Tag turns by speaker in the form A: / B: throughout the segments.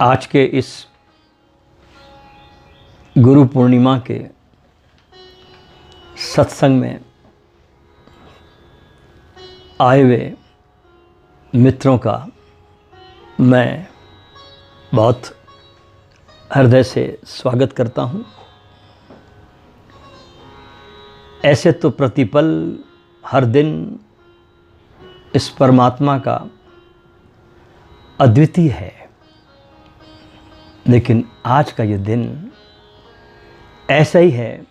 A: आज के इस गुरु पूर्णिमा के सत्संग में आए हुए मित्रों का मैं बहुत हृदय से स्वागत करता हूँ। ऐसे तो प्रतिपल हर दिन इस परमात्मा का अद्वितीय है, लेकिन आज का ये दिन ऐसा ही है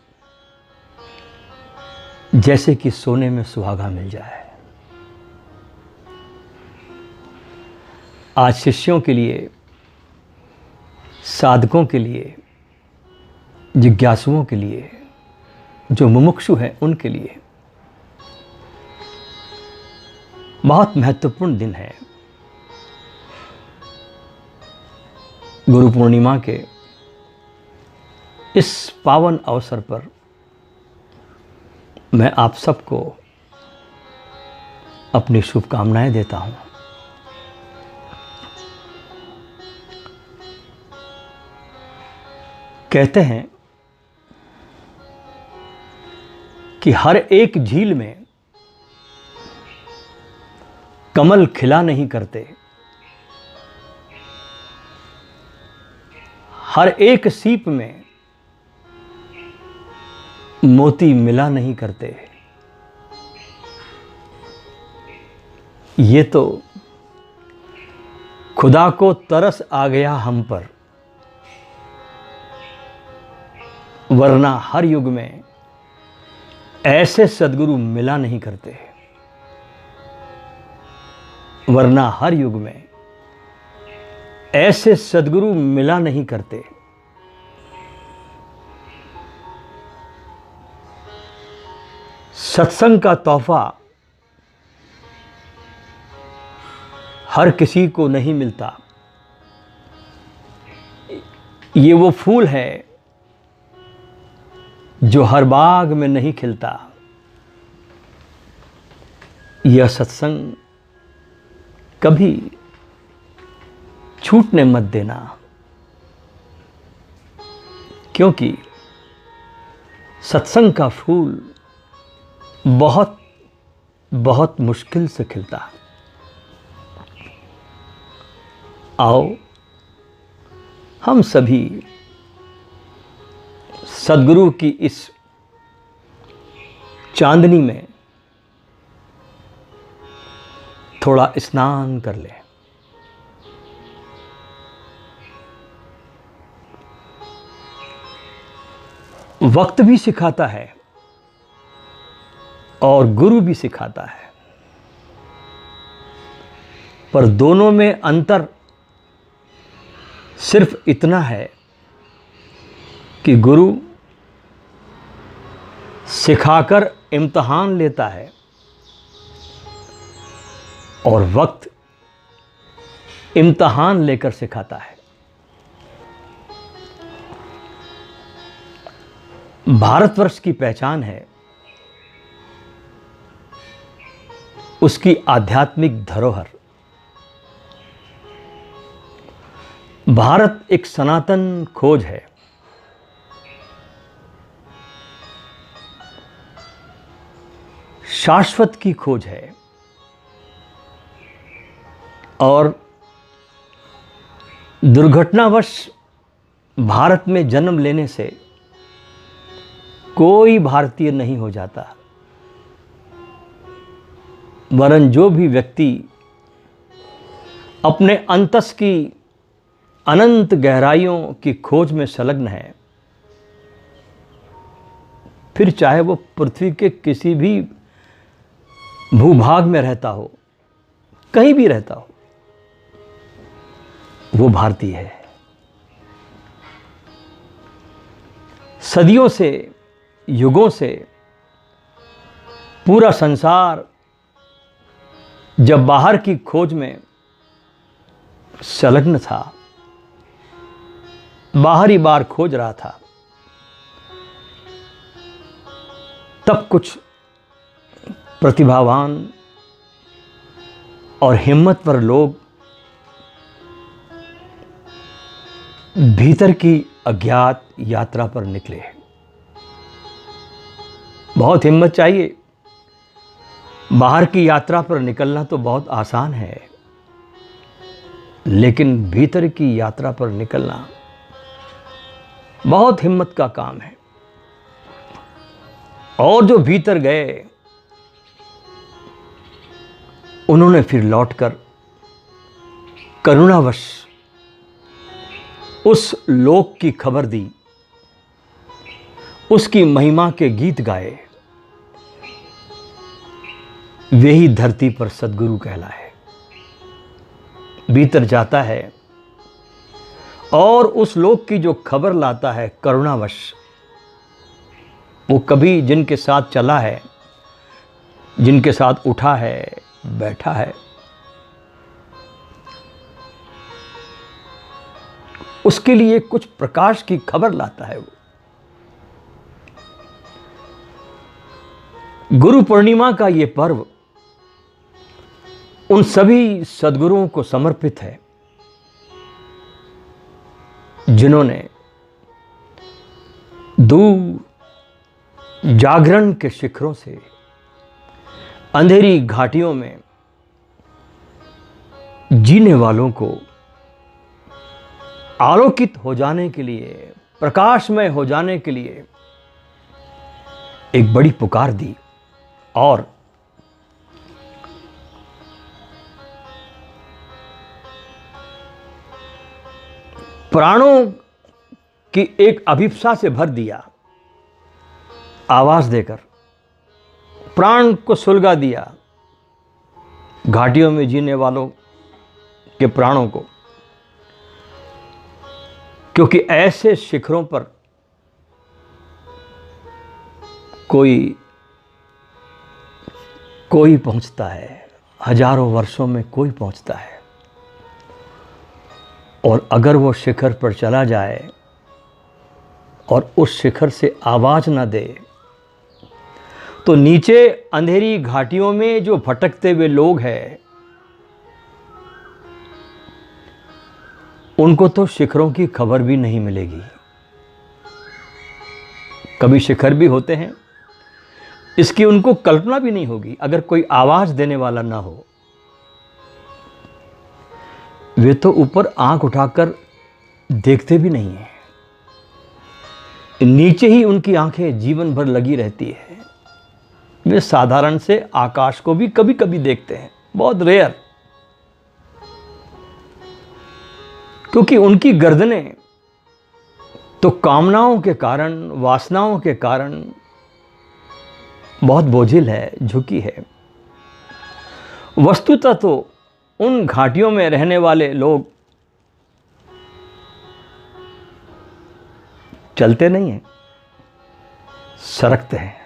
A: जैसे कि सोने में सुहागा मिल जाए। आज शिष्यों के लिए, साधकों के लिए, जिज्ञासुओं के लिए, जो मुमुक्षु हैं उनके लिए बहुत महत्वपूर्ण दिन है। गुरु पूर्णिमा के इस पावन अवसर पर मैं आप सबको अपनी शुभकामनाएं देता हूं। कहते हैं कि हर एक झील में कमल खिला नहीं करते, हर एक सीप में मोती मिला नहीं करते। ये तो खुदा को तरस आ गया हम पर, वरना हर युग में ऐसे सद्गुरु मिला नहीं करते, वरना हर युग में ऐसे सद्गुरु मिला नहीं करते। सत्संग का तोहफा हर किसी को नहीं मिलता। ये वो फूल है जो हर बाग में नहीं खिलता। यह सत्संग कभी छूटने मत देना, क्योंकि सत्संग का फूल बहुत बहुत मुश्किल से खिलता। आओ हम सभी सद्गुरु की इस चांदनी में थोड़ा स्नान कर लें। वक्त भी सिखाता है और गुरु भी सिखाता है, पर दोनों में अंतर सिर्फ इतना है कि गुरु सिखाकर इम्तिहान लेता है और वक्त इम्तिहान लेकर सिखाता है। भारतवर्ष की पहचान है उसकी आध्यात्मिक धरोहर। भारत एक सनातन खोज है। शाश्वत की खोज है और दुर्घटनावश भारत में जन्म लेने से कोई भारतीय नहीं हो जाता, वरन जो भी व्यक्ति अपने अंतस की अनंत गहराइयों की खोज में संलग्न है, फिर चाहे वो पृथ्वी के किसी भी भूभाग में रहता हो, कहीं भी रहता हो, वो भारतीय है। सदियों से, युगों से पूरा संसार जब बाहर की खोज में संलग्न था, बाहरी बार खोज रहा था, तब कुछ प्रतिभावान और हिम्मतवर लोग भीतर की अज्ञात यात्रा पर निकले। बहुत हिम्मत चाहिए। बाहर की यात्रा पर निकलना तो बहुत आसान है, लेकिन भीतर की यात्रा पर निकलना बहुत हिम्मत का काम है। और जो भीतर गए उन्होंने फिर लौटकर करुणावश उस लोक की खबर दी, उसकी महिमा के गीत गाए। वे ही धरती पर सद्गुरु कहलाए। भीतर जाता है और उस लोक की जो खबर लाता है करुणावश, वो कभी जिनके साथ चला है, जिनके साथ उठा है, बैठा है, उसके लिए कुछ प्रकाश की खबर लाता है। वो गुरु पूर्णिमा का ये पर्व उन सभी सद्गुरुओं को समर्पित है जिन्होंने दूर जागरण के शिखरों से अंधेरी घाटियों में जीने वालों को आलोकित हो जाने के लिए, प्रकाशमय हो जाने के लिए एक बड़ी पुकार दी। और प्राणों की एक अभिप्सा से भर दिया, आवाज देकर प्राण को सुलगा दिया घाटियों में जीने वालों के प्राणों को। क्योंकि ऐसे शिखरों पर कोई पहुंचता है, हजारों वर्षों में कोई पहुंचता है। और अगर वो शिखर पर चला जाए और उस शिखर से आवाज ना दे, तो नीचे अंधेरी घाटियों में जो भटकते हुए लोग हैं, उनको तो शिखरों की खबर भी नहीं मिलेगी। कभी शिखर भी होते हैं, इसकी उनको कल्पना भी नहीं होगी अगर कोई आवाज देने वाला ना हो। वे तो ऊपर आंख उठाकर देखते भी नहीं हैं, नीचे ही उनकी आंखें जीवन भर लगी रहती है। वे साधारण से आकाश को भी कभी कभी देखते हैं, बहुत रेयर, क्योंकि उनकी गर्दनें तो कामनाओं के कारण, वासनाओं के कारण बहुत बोझिल है, झुकी है। वस्तुतः तो उन घाटियों में रहने वाले लोग चलते नहीं हैं, सरकते हैं।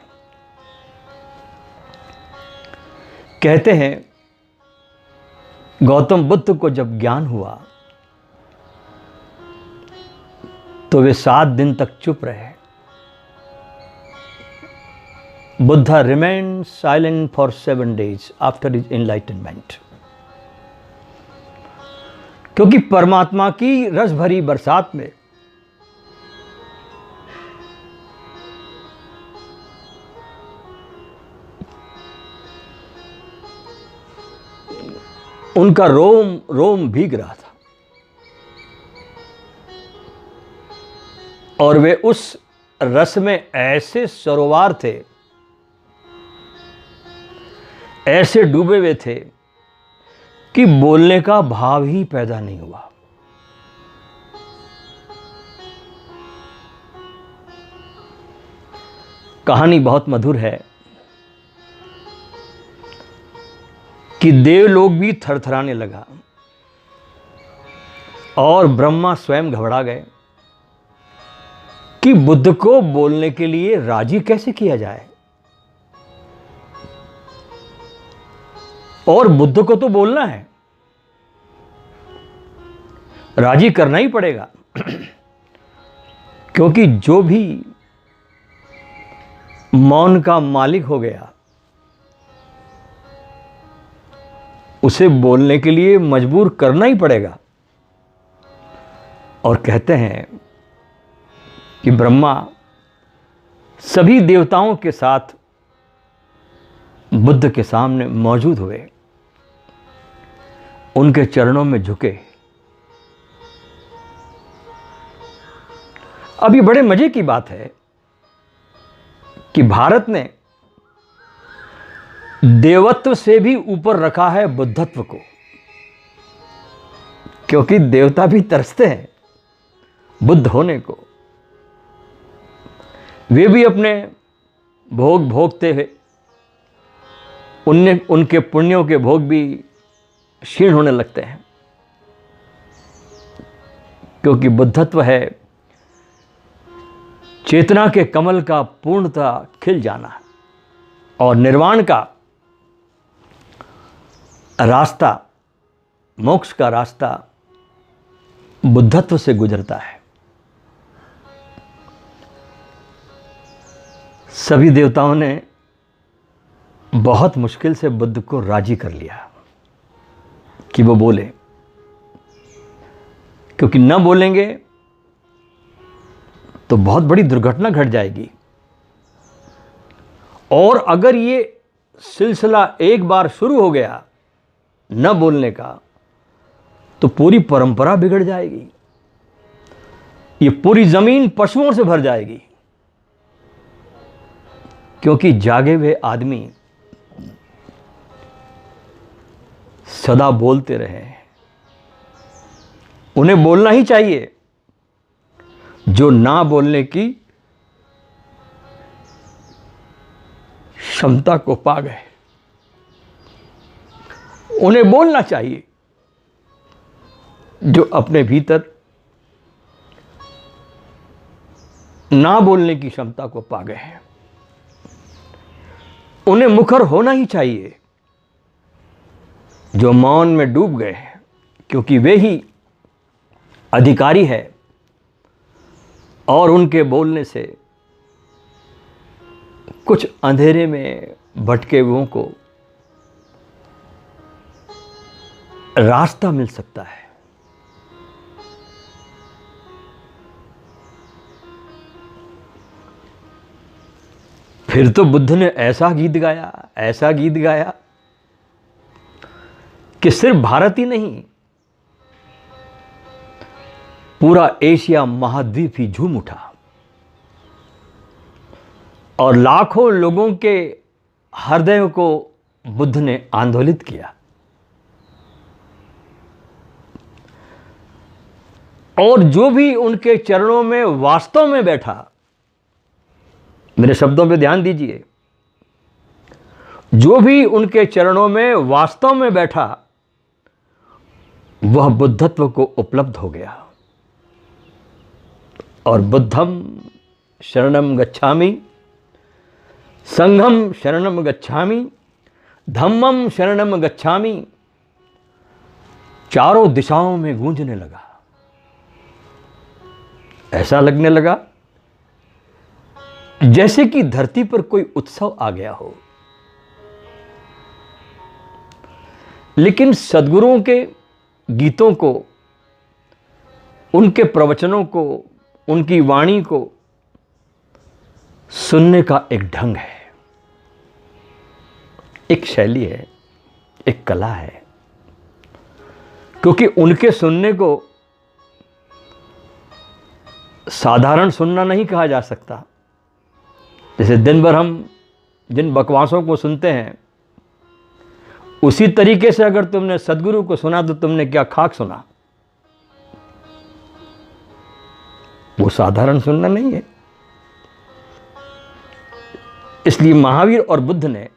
A: कहते हैं गौतम बुद्ध को जब ज्ञान हुआ तो वे 7 दिन तक चुप रहे। Buddha remained silent for 7 days after his enlightenment। क्योंकि परमात्मा की रस भरी बरसात में उनका रोम रोम भीग रहा था और वे उस रस में ऐसे सरोवार थे, ऐसे डूबे हुए थे कि बोलने का भाव ही पैदा नहीं हुआ। कहानी बहुत मधुर है कि देवलोक भी थरथराने लगा और ब्रह्मा स्वयं घबरा गए कि बुद्ध को बोलने के लिए राजी कैसे किया जाए। और बुद्ध को तो बोलना है, राजी करना ही पड़ेगा, क्योंकि जो भी मौन का मालिक हो गया उसे बोलने के लिए मजबूर करना ही पड़ेगा। और कहते हैं कि ब्रह्मा सभी देवताओं के साथ बुद्ध के सामने मौजूद हुए, उनके चरणों में झुके। अब ये बड़े मजे की बात है कि भारत ने देवत्व से भी ऊपर रखा है बुद्धत्व को, क्योंकि देवता भी तरसते हैं बुद्ध होने को। वे भी अपने भोग भोगते हुए उनके पुण्यों के भोग भी क्षीण होने लगते हैं, क्योंकि बुद्धत्व है चेतना के कमल का पूर्णता खिल जाना, और निर्वाण का रास्ता, मोक्ष का रास्ता बुद्धत्व से गुजरता है। सभी देवताओं ने बहुत मुश्किल से बुद्ध को राजी कर लिया कि वो बोले, क्योंकि न बोलेंगे तो बहुत बड़ी दुर्घटना घट जाएगी, और अगर ये सिलसिला एक बार शुरू हो गया न बोलने का, तो पूरी परंपरा बिगड़ जाएगी, ये पूरी जमीन पशुओं से भर जाएगी। क्योंकि जागे हुए आदमी सदा बोलते रहे, उन्हें बोलना ही चाहिए। जो ना बोलने की क्षमता को पा गए, उन्हें बोलना चाहिए। जो अपने भीतर ना बोलने की क्षमता को पा गए हैं, उन्हें मुखर होना ही चाहिए। जो मौन में डूब गए हैं, क्योंकि वे ही अधिकारी है, और उनके बोलने से कुछ अंधेरे में भटके हुओं को रास्ता मिल सकता है। फिर तो बुद्ध ने ऐसा गीत गाया कि सिर्फ भारत ही नहीं, पूरा एशिया महाद्वीप ही झूम उठा, और लाखों लोगों के हृदयों को बुद्ध ने आंदोलित किया। और जो भी उनके चरणों में वास्तव में बैठा, मेरे शब्दों पे ध्यान दीजिए, जो भी उनके चरणों में वास्तव में बैठा, वह बुद्धत्व को उपलब्ध हो गया। और बुद्धम शरणम गच्छामि, संघम शरणम गच्छामि, धम्मम शरणम गच्छामि, चारों दिशाओं में गूंजने लगा। ऐसा लगने लगा जैसे कि धरती पर कोई उत्सव आ गया हो। लेकिन सद्गुरुओं के गीतों को, उनके प्रवचनों को, उनकी वाणी को सुनने का एक ढंग है, एक शैली है, एक कला है। क्योंकि उनके सुनने को साधारण सुनना नहीं कहा जा सकता। जैसे दिन भर हम जिन बकवासों को सुनते हैं, उसी तरीके से अगर तुमने सद्गुरु को सुना तो तुमने क्या खाक सुना। वो साधारण सुनना नहीं है। इसलिए महावीर और बुद्ध ने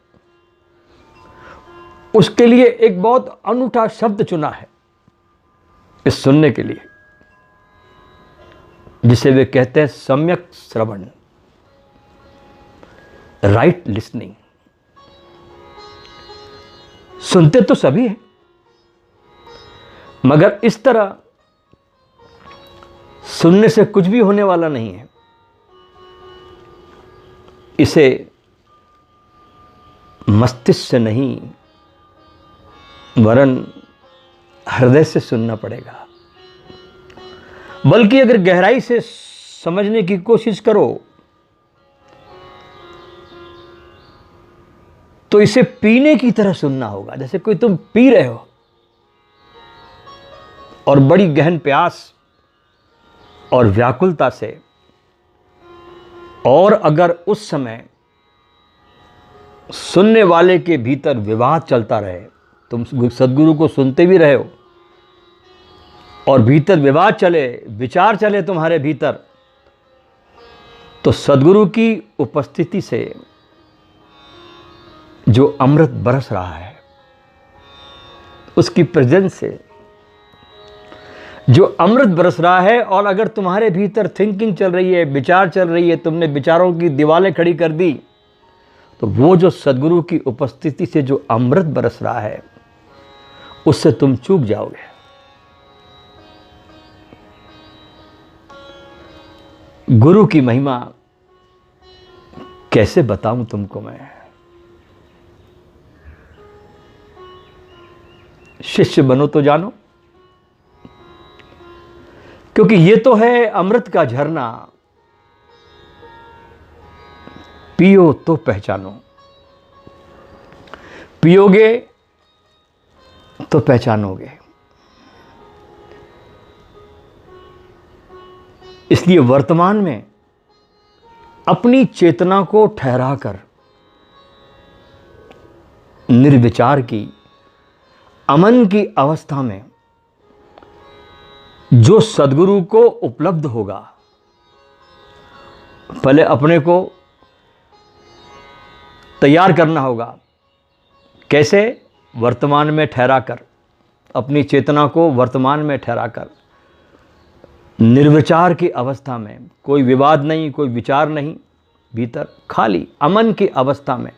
A: उसके लिए एक बहुत अनूठा शब्द चुना है इस सुनने के लिए, जिसे वे कहते हैं सम्यक श्रवण, राइट लिसनिंग। सुनते तो सभी हैं, मगर इस तरह सुनने से कुछ भी होने वाला नहीं है। इसे मस्तिष्क से नहीं, वरन हृदय से सुनना पड़ेगा। बल्कि अगर गहराई से समझने की कोशिश करो तो इसे पीने की तरह सुनना होगा। जैसे कोई तुम पी रहे हो और बड़ी गहन प्यास और व्याकुलता से, और अगर उस समय सुनने वाले के भीतर विवाद चलता रहे, तुम सद्गुरु को सुनते भी रहे हो और भीतर विवाद चले, विचार चले तुम्हारे भीतर, तो सद्गुरु की उपस्थिति से जो अमृत बरस रहा है, उसकी प्रेजेंस से जो अमृत बरस रहा है, और अगर तुम्हारे भीतर थिंकिंग चल रही है, विचार चल रही है, तुमने विचारों की दीवारें खड़ी कर दी, तो वो जो सद्गुरु की उपस्थिति से जो अमृत बरस रहा है, उससे तुम चूक जाओगे। गुरु की महिमा कैसे बताऊं तुमको मैं। शिष्य बनो तो जानो, क्योंकि ये तो है अमृत का झरना, पियो तो पहचानो। पियोगे तो पहचानोगे। इसलिए वर्तमान में अपनी चेतना को ठहराकर निर्विचार की, अमन की अवस्था में जो सद्गुरु को उपलब्ध होगा, पहले अपने को तैयार करना होगा। कैसे? वर्तमान में ठहराकर, अपनी चेतना को वर्तमान में ठहराकर, निर्विचार की अवस्था में, कोई विवाद नहीं, कोई विचार नहीं, भीतर खाली अमन की अवस्था में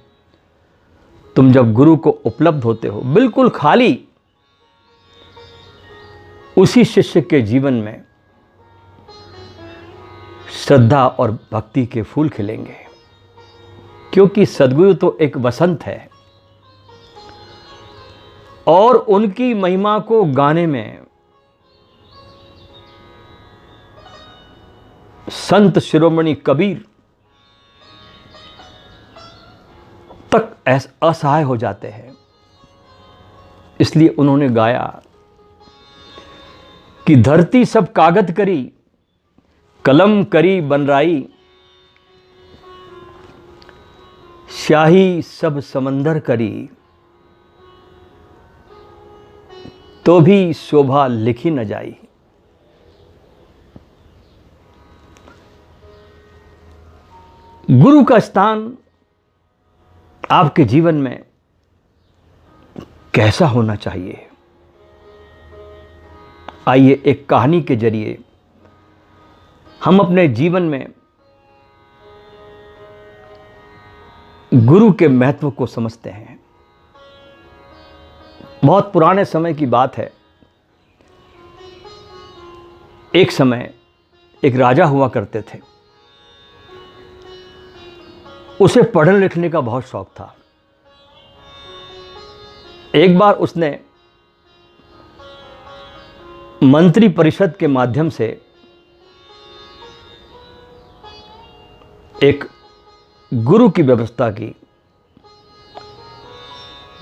A: तुम जब गुरु को उपलब्ध होते हो, बिल्कुल खाली, उसी शिष्य के जीवन में श्रद्धा और भक्ति के फूल खिलेंगे। क्योंकि सद्गुरु तो एक वसंत है और उनकी महिमा को गाने में संत शिरोमणि कबीर तक असहाय हो जाते हैं। इसलिए उन्होंने गाया कि धरती सब कागज करी, कलम करी बनराई, स्याही सब समंदर करी, तो भी शोभा लिखी न जाई। गुरु का स्थान आपके जीवन में कैसा होना चाहिए? आइए एक कहानी के जरिए हम अपने जीवन में गुरु के महत्व को समझते हैं। बहुत पुराने समय की बात है। एक समय एक राजा हुआ करते थे। उसे पढ़ने लिखने का बहुत शौक था। एक बार उसने मंत्री परिषद के माध्यम से एक गुरु की व्यवस्था की।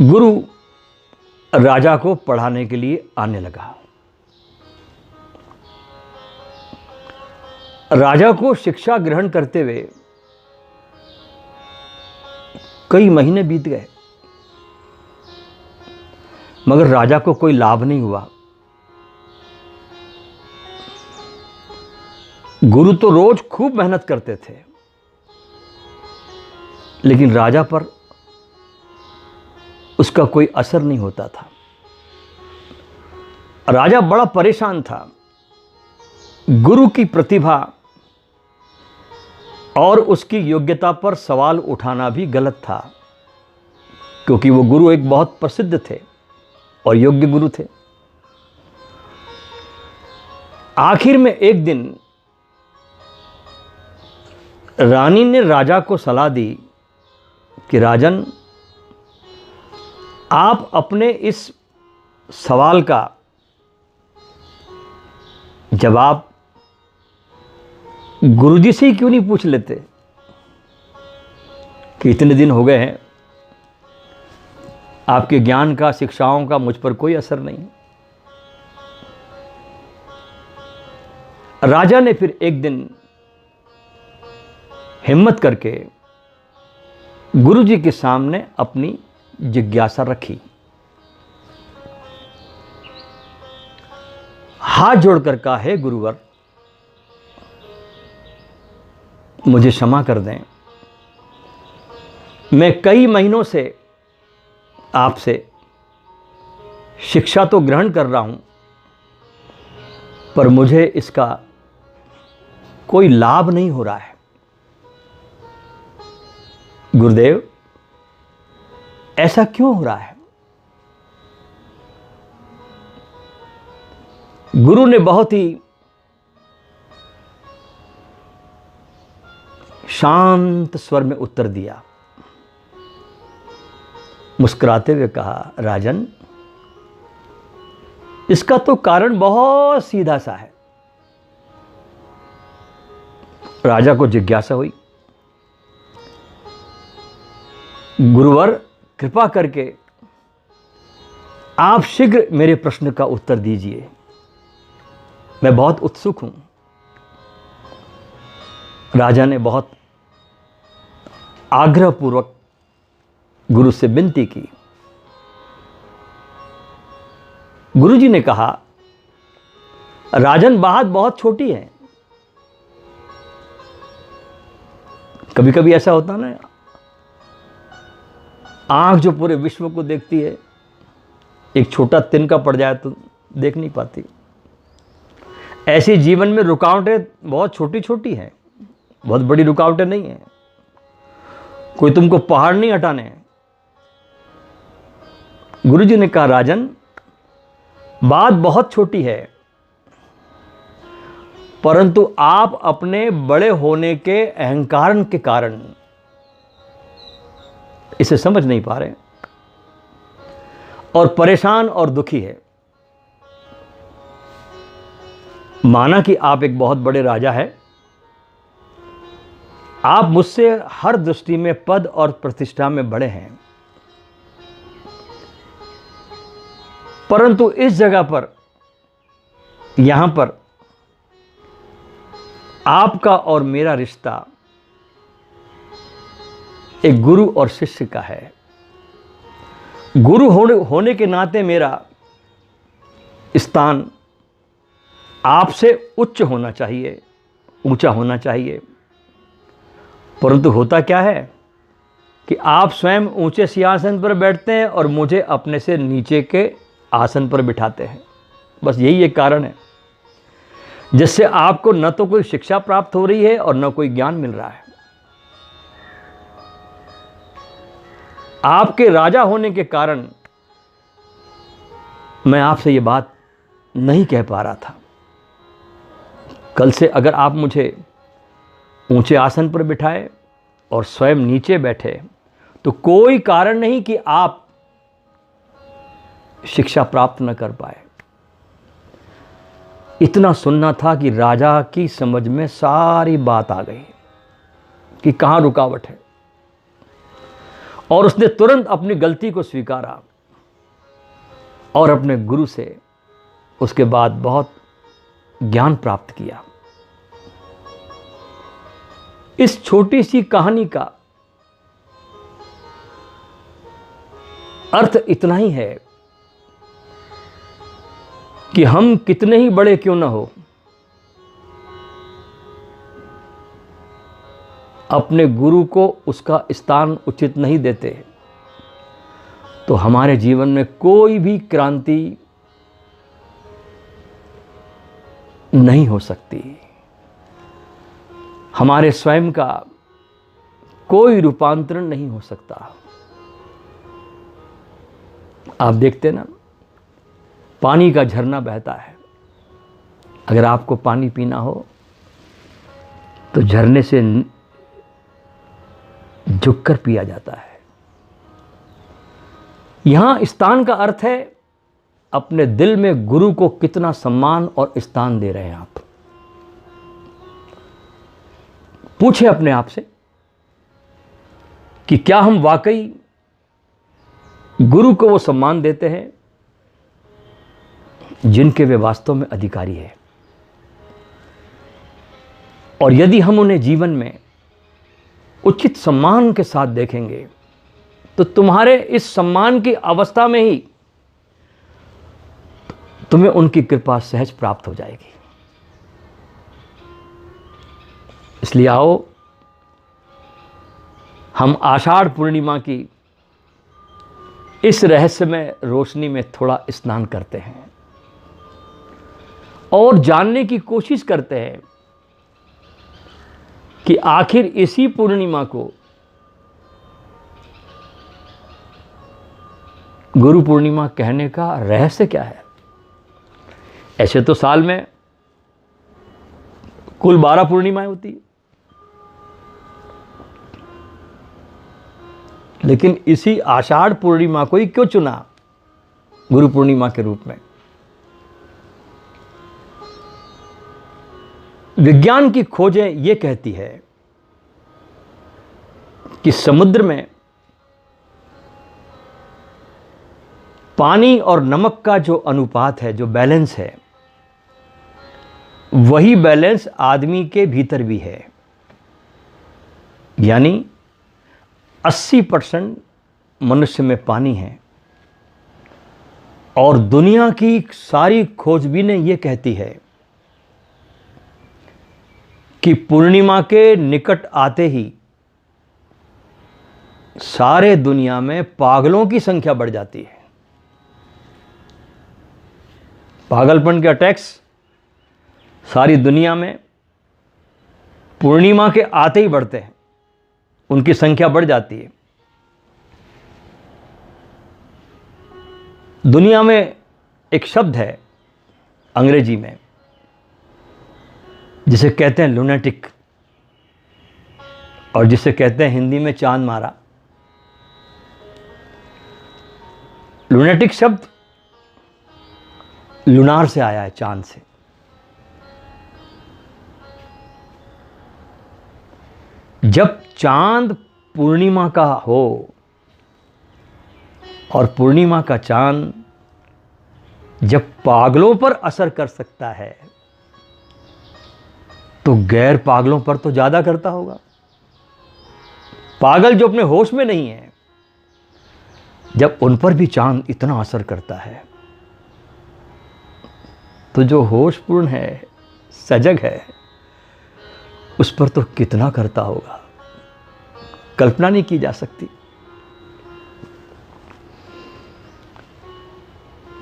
A: गुरु राजा को पढ़ाने के लिए आने लगा। राजा को शिक्षा ग्रहण करते हुए कई महीने बीत गए, मगर राजा को कोई लाभ नहीं हुआ। गुरु तो रोज खूब मेहनत करते थे, लेकिन राजा पर उसका कोई असर नहीं होता था। राजा बड़ा परेशान था। गुरु की प्रतिभा और उसकी योग्यता पर सवाल उठाना भी गलत था, क्योंकि वो गुरु एक बहुत प्रसिद्ध थे और योग्य गुरु थे। आखिर में एक दिन रानी ने राजा को सलाह दी कि राजन, आप अपने इस सवाल का जवाब गुरुजी से ही क्यों नहीं पूछ लेते कि इतने दिन हो गए हैं, आपके ज्ञान का, शिक्षाओं का मुझ पर कोई असर नहीं। राजा ने फिर एक दिन हिम्मत करके गुरुजी के सामने अपनी जिज्ञासा रखी। हाथ जोड़कर कहा, हे गुरुवर, मुझे क्षमा कर दें, मैं कई महीनों से आपसे शिक्षा तो ग्रहण कर रहा हूं, पर मुझे इसका कोई लाभ नहीं हो रहा है। गुरुदेव, ऐसा क्यों हो रहा है? गुरु ने बहुत ही शांत स्वर में उत्तर दिया, मुस्कुराते हुए कहा, राजन, इसका तो कारण बहुत सीधा सा है। राजा को जिज्ञासा हुई, गुरुवर, कृपा करके आप शीघ्र मेरे प्रश्न का उत्तर दीजिए, मैं बहुत उत्सुक हूं। राजा ने बहुत आग्रहपूर्वक गुरु से विनती की। गुरुजी ने कहा, राजन, बात बहुत छोटी है। कभी कभी ऐसा होता है ना, आंख जो पूरे विश्व को देखती है, एक छोटा तिनका पड़ जाए तो देख नहीं पाती। ऐसी जीवन में रुकावटें बहुत छोटी छोटी हैं, बहुत बड़ी रुकावटें नहीं हैं। कोई तुमको पहाड़ नहीं हटाने हैं। गुरुजी ने कहा, राजन, बात बहुत छोटी है, परंतु आप अपने बड़े होने के अहंकार के कारण इसे समझ नहीं पा रहे और परेशान और दुखी है। माना कि आप एक बहुत बड़े राजा हैं, आप मुझसे हर दृष्टि में पद और प्रतिष्ठा में बड़े हैं, परंतु इस जगह पर, यहां पर आपका और मेरा रिश्ता एक गुरु और शिष्य का है। गुरु होने के नाते मेरा स्थान आपसे उच्च होना चाहिए, ऊंचा होना चाहिए, परंतु होता क्या है कि आप स्वयं ऊंचे सिंहासन पर बैठते हैं और मुझे अपने से नीचे के आसन पर बिठाते हैं। बस यही एक कारण है जिससे आपको न तो कोई शिक्षा प्राप्त हो रही है और न कोई ज्ञान मिल रहा है। आपके राजा होने के कारण मैं आपसे ये बात नहीं कह पा रहा था। कल से अगर आप मुझे ऊंचे आसन पर बिठाए और स्वयं नीचे बैठे तो कोई कारण नहीं कि आप शिक्षा प्राप्त न कर पाए। इतना सुनना था कि राजा की समझ में सारी बात आ गई कि कहां रुकावट है, और उसने तुरंत अपनी गलती को स्वीकारा और अपने गुरु से उसके बाद बहुत ज्ञान प्राप्त किया। इस छोटी सी कहानी का अर्थ इतना ही है कि हम कितने ही बड़े क्यों ना हो, अपने गुरु को उसका स्थान उचित नहीं देते तो हमारे जीवन में कोई भी क्रांति नहीं हो सकती। हमारे स्वयं का कोई रूपांतरण नहीं हो सकता। आप देखते ना, पानी का झरना बहता है, अगर आपको पानी पीना हो तो झरने से झुककर पिया जाता है। यहां स्थान का अर्थ है अपने दिल में गुरु को कितना सम्मान और स्थान दे रहे हैं आप। पूछे अपने आप से कि क्या हम वाकई गुरु को वो सम्मान देते हैं जिनके वे वास्तव में अधिकारी है। और यदि हम उन्हें जीवन में उचित सम्मान के साथ देखेंगे तो तुम्हारे इस सम्मान की अवस्था में ही तुम्हें उनकी कृपा सहज प्राप्त हो जाएगी। इसलिए आओ हम आषाढ़ पूर्णिमा की इस रहस्यमय रोशनी में थोड़ा स्नान करते हैं और जानने की कोशिश करते हैं कि आखिर इसी पूर्णिमा को गुरु पूर्णिमा कहने का रहस्य क्या है। ऐसे तो साल में कुल 12 पूर्णिमाएं होती है, लेकिन इसी आषाढ़ पूर्णिमा को ही क्यों चुना गुरु पूर्णिमा के रूप में। विज्ञान की खोजें ये कहती है कि समुद्र में पानी और नमक का जो अनुपात है, जो बैलेंस है, वही बैलेंस आदमी के भीतर भी है। यानी 80% मनुष्य में पानी है। और दुनिया की सारी खोजबीनें ये कहती है कि पूर्णिमा के निकट आते ही सारे दुनिया में पागलों की संख्या बढ़ जाती है। पागलपन के अटैक्स सारी दुनिया में पूर्णिमा के आते ही बढ़ते हैं, उनकी संख्या बढ़ जाती है। दुनिया में एक शब्द है अंग्रेजी में जिसे कहते हैं लुनेटिक, और जिसे कहते हैं हिंदी में चांद मारा। लुनेटिक शब्द लुनार से आया है, चांद से। जब चांद पूर्णिमा का हो और पूर्णिमा का चांद जब पागलों पर असर कर सकता है तो गैर पागलों पर तो ज्यादा करता होगा। पागल जो अपने होश में नहीं है, जब उन पर भी चांद इतना असर करता है तो जो होशपूर्ण है, सजग है, उस पर तो कितना करता होगा, कल्पना नहीं की जा सकती।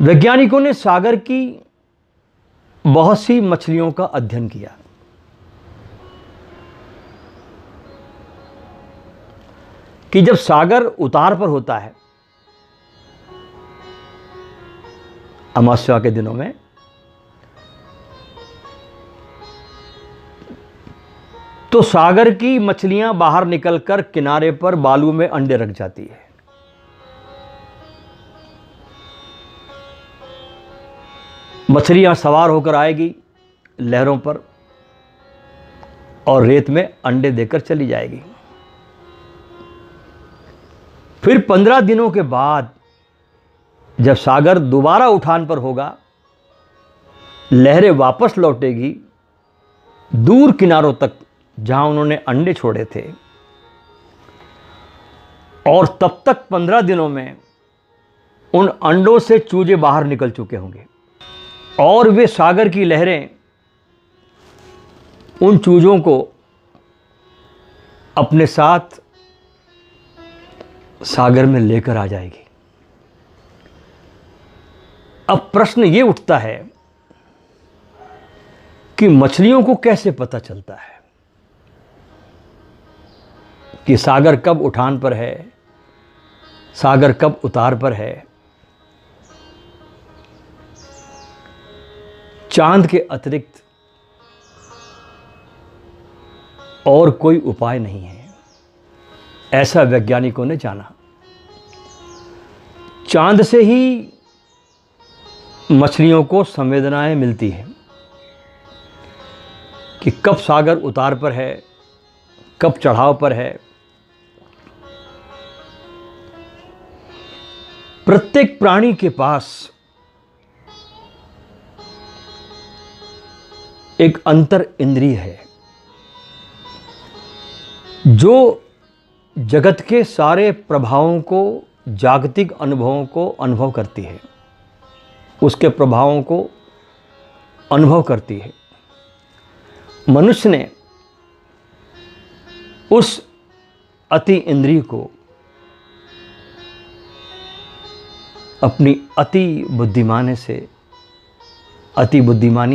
A: वैज्ञानिकों ने सागर की बहुत सी मछलियों का अध्ययन किया। कि जब सागर उतार पर होता है अमावस्या के दिनों में, तो सागर की मछलियां बाहर निकलकर किनारे पर बालू में अंडे रख जाती है। मछलियां सवार होकर आएगी लहरों पर और रेत में अंडे देकर चली जाएगी। फिर 15 दिनों के बाद जब सागर दोबारा उठान पर होगा, लहरें वापस लौटेगी दूर किनारों तक जहां उन्होंने अंडे छोड़े थे, और तब तक 15 दिनों में उन अंडों से चूजे बाहर निकल चुके होंगे और वे सागर की लहरें उन चूजों को अपने साथ सागर में लेकर आ जाएगी। अब प्रश्न ये उठता है कि मछलियों को कैसे पता चलता है कि सागर कब उठान पर है, सागर कब उतार पर है। चांद के अतिरिक्त और कोई उपाय नहीं है, ऐसा वैज्ञानिकों ने जाना। चांद से ही मछलियों को संवेदनाएं मिलती हैं कि कब सागर उतार पर है, कब चढ़ाव पर है। प्रत्येक प्राणी के पास एक अंतर इंद्रिय है जो जगत के सारे प्रभावों को, जागतिक अनुभवों को अनुभव करती है, उसके प्रभावों को अनुभव करती है। मनुष्य ने उस अति इंद्रिय को अपनी अति बुद्धिमानी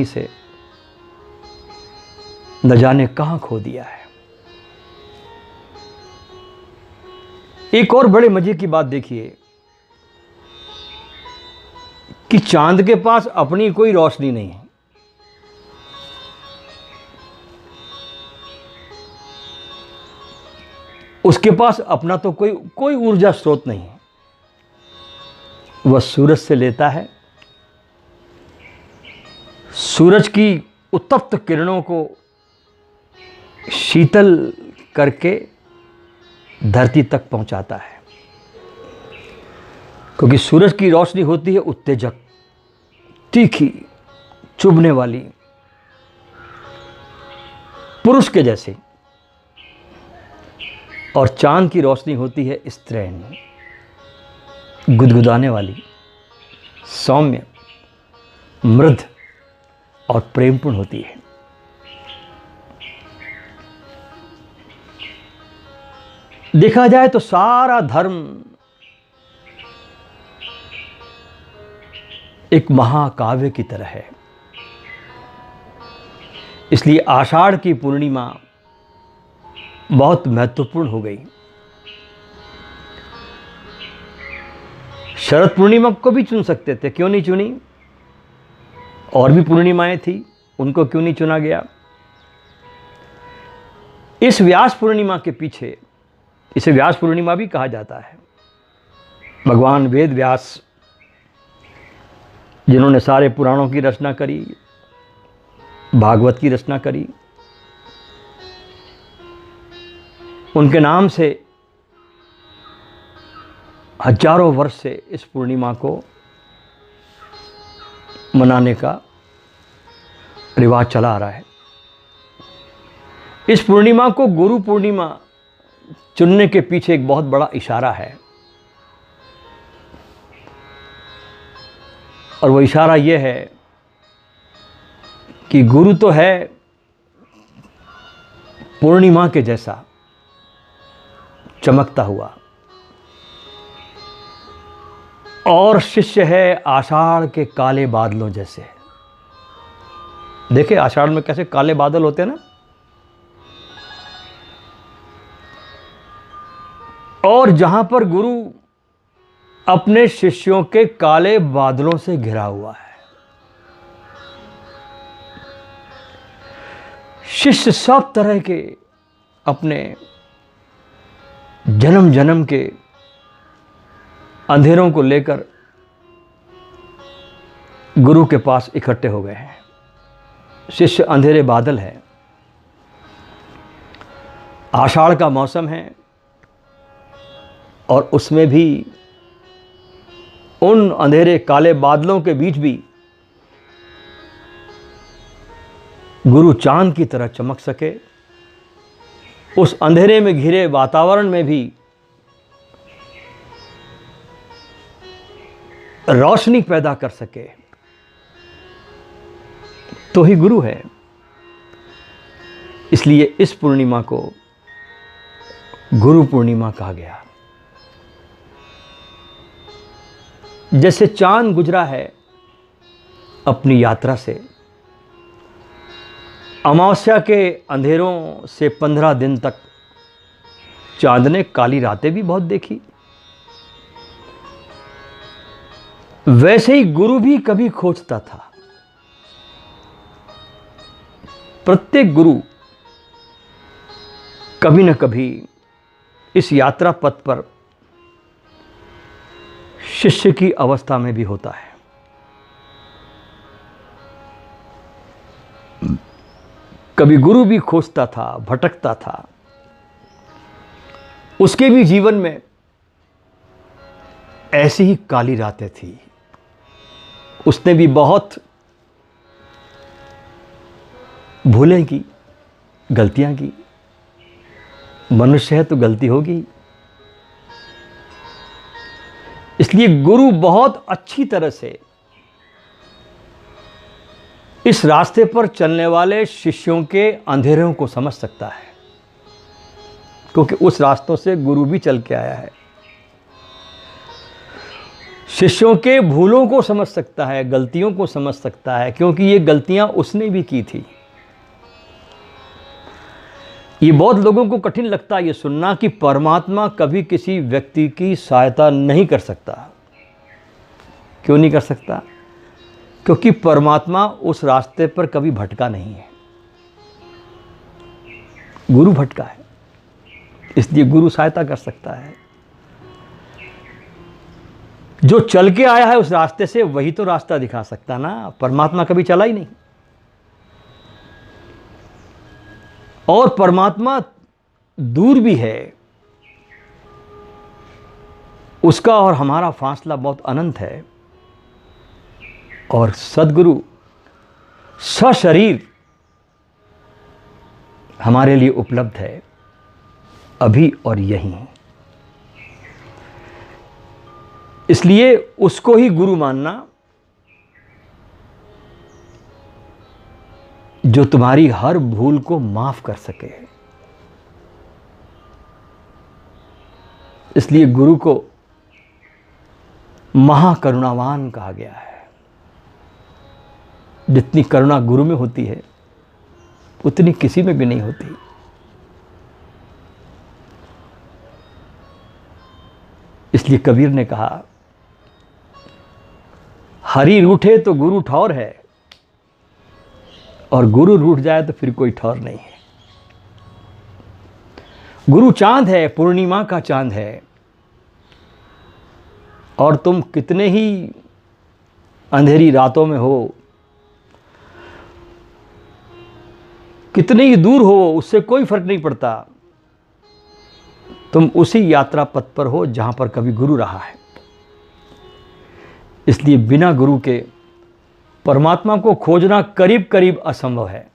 A: से न जाने कहां खो दिया है। एक और बड़े मजे की बात देखिए कि चांद के पास अपनी कोई रोशनी नहीं है। उसके पास अपना तो कोई ऊर्जा स्रोत नहीं है। वह सूरज से लेता है, सूरज की उत्तप्त किरणों को शीतल करके धरती तक पहुंचाता है, क्योंकि सूरज की रोशनी होती है उत्तेजक, तीखी, चुभने वाली, पुरुष के जैसे, और चांद की रोशनी होती है स्त्रैण, गुदगुदाने वाली, सौम्य, मृद और प्रेमपूर्ण होती है। देखा जाए तो सारा धर्म एक महाकाव्य की तरह है। इसलिए आषाढ़ की पूर्णिमा बहुत महत्वपूर्ण हो गई। शरद पूर्णिमा को भी चुन सकते थे, क्यों नहीं चुनी? और भी पूर्णिमाएं थी, उनको क्यों नहीं चुना गया? इस व्यास पूर्णिमा के पीछे, इसे व्यास पूर्णिमा भी कहा जाता है, भगवान वेद व्यास जिन्होंने सारे पुराणों की रचना करी, भागवत की रचना करी, उनके नाम से हजारों वर्ष से इस पूर्णिमा को मनाने का रिवाज चला आ रहा है। इस पूर्णिमा को गुरु पूर्णिमा चुनने के पीछे एक बहुत बड़ा इशारा है, और वो इशारा ये है कि गुरु तो है पूर्णिमा के जैसा चमकता हुआ, और शिष्य है आषाढ़ के काले बादलों जैसे। देखिए आषाढ़ में कैसे काले बादल होते हैं ना, और जहां पर गुरु अपने शिष्यों के काले बादलों से घिरा हुआ है। शिष्य सब तरह के अपने जन्म जन्म के अंधेरों को लेकर गुरु के पास इकट्ठे हो गए हैं। शिष्य अंधेरे बादल है, आषाढ़ का मौसम है, और उसमें भी उन अंधेरे काले बादलों के बीच भी गुरु चांद की तरह चमक सके, उस अंधेरे में घिरे वातावरण में भी रोशनी पैदा कर सके, तो ही गुरु है। इसलिए इस पूर्णिमा को गुरु पूर्णिमा कहा गया। जैसे चांद गुजरा है अपनी यात्रा से, अमावस्या के अंधेरों से 15 दिन तक चांद ने काली रातें भी बहुत देखी, वैसे ही गुरु भी कभी खोजता था। प्रत्येक गुरु कभी न कभी इस यात्रा पथ पर शिष्य की अवस्था में भी होता है। कभी गुरु भी खोजता था, भटकता था, उसके भी जीवन में ऐसी ही काली रातें थी। उसने भी बहुत भूलें की, गलतियां की। मनुष्य है तो गलती होगी। इसलिए गुरु बहुत अच्छी तरह से इस रास्ते पर चलने वाले शिष्यों के अंधेरों को समझ सकता है, क्योंकि उस रास्तों से गुरु भी चल के आया है। शिष्यों के भूलों को समझ सकता है, गलतियों को समझ सकता है, क्योंकि ये गलतियां उसने भी की थी। ये बहुत लोगों को कठिन लगता है ये सुनना कि परमात्मा कभी किसी व्यक्ति की सहायता नहीं कर सकता। क्यों नहीं कर सकता? क्योंकि परमात्मा उस रास्ते पर कभी भटका नहीं है, गुरु भटका है। इसलिए गुरु सहायता कर सकता है। जो चल के आया है उस रास्ते से, वही तो रास्ता दिखा सकता ना। परमात्मा कभी चला ही नहीं। और परमात्मा दूर भी है, उसका और हमारा फासला बहुत अनंत है। और सद्गुरु सशरीर हमारे लिए उपलब्ध है, अभी और यहीं। इसलिए उसको ही गुरु मानना, जो तुम्हारी हर भूल को माफ कर सके। इसलिए गुरु को महाकरुणावान कहा गया है। जितनी करुणा गुरु में होती है, उतनी किसी में भी नहीं होती। इसलिए कबीर ने कहा, हरि रूठे तो गुरु ठौर है, और गुरु रूठ जाए तो फिर कोई ठौर नहीं है। गुरु चांद है, पूर्णिमा का चांद है, और तुम कितने ही अंधेरी रातों में हो, कितने ही दूर हो, उससे कोई फर्क नहीं पड़ता। तुम उसी यात्रा पथ पर हो जहां पर कभी गुरु रहा है। इसलिए बिना गुरु के परमात्मा को खोजना करीब करीब असंभव है।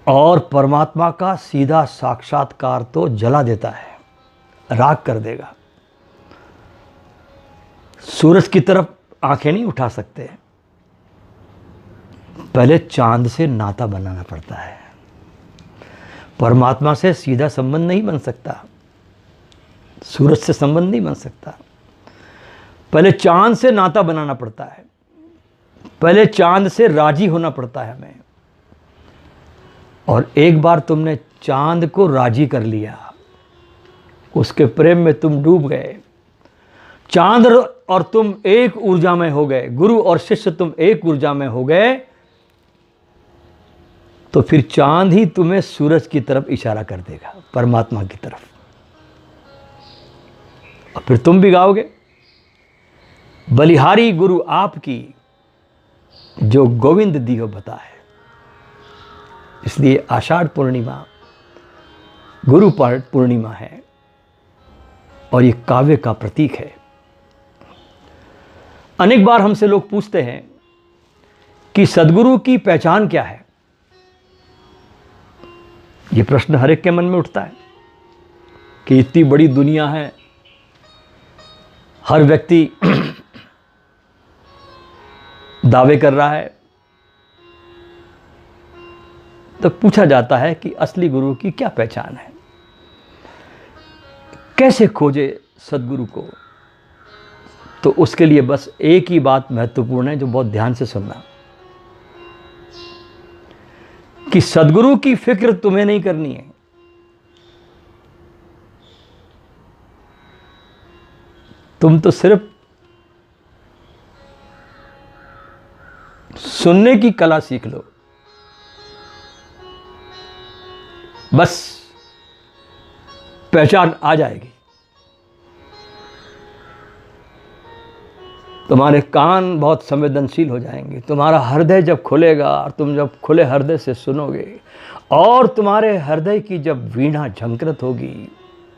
A: और परमात्मा का सीधा साक्षात्कार तो जला देता है, राख कर देगा। सूरज की तरफ आंखें नहीं उठा सकते, पहले चांद से नाता बनाना पड़ता है। परमात्मा से सीधा संबंध नहीं बन सकता, सूरज से संबंध नहीं बन सकता। पहले चांद से नाता बनाना पड़ता है, पहले चांद से राजी होना पड़ता है हमें। और एक बार तुमने चांद को राजी कर लिया, उसके प्रेम में तुम डूब गए, चांद और तुम एक ऊर्जा में हो गए, गुरु और शिष्य तुम एक ऊर्जा में हो गए, तो फिर चांद ही तुम्हें सूरज की तरफ इशारा कर देगा, परमात्मा की तरफ। और फिर तुम भी गाओगे, बलिहारी गुरु आपकी, जो गोविंद दियो बताए। इसलिए आषाढ़ पूर्णिमा गुरु पूर्णिमा है, और ये काव्य का प्रतीक है। अनेक बार हमसे लोग पूछते हैं कि सद्गुरु की पहचान क्या है। ये प्रश्न हर एक के मन में उठता है कि इतनी बड़ी दुनिया है, हर व्यक्ति दावे कर रहा है, तो पूछा जाता है कि असली गुरु की क्या पहचान है, कैसे खोजे सद्गुरु को। तो उसके लिए बस एक ही बात महत्वपूर्ण है, जो बहुत ध्यान से सुनना, कि सद्गुरु की फिक्र तुम्हें नहीं करनी है। तुम तो सिर्फ सुनने की कला सीख लो, बस पहचान आ जाएगी। तुम्हारे कान बहुत संवेदनशील हो जाएंगे, तुम्हारा हृदय जब खुलेगा और तुम जब खुले हृदय से सुनोगे और तुम्हारे हृदय की जब वीणा झंकृत होगी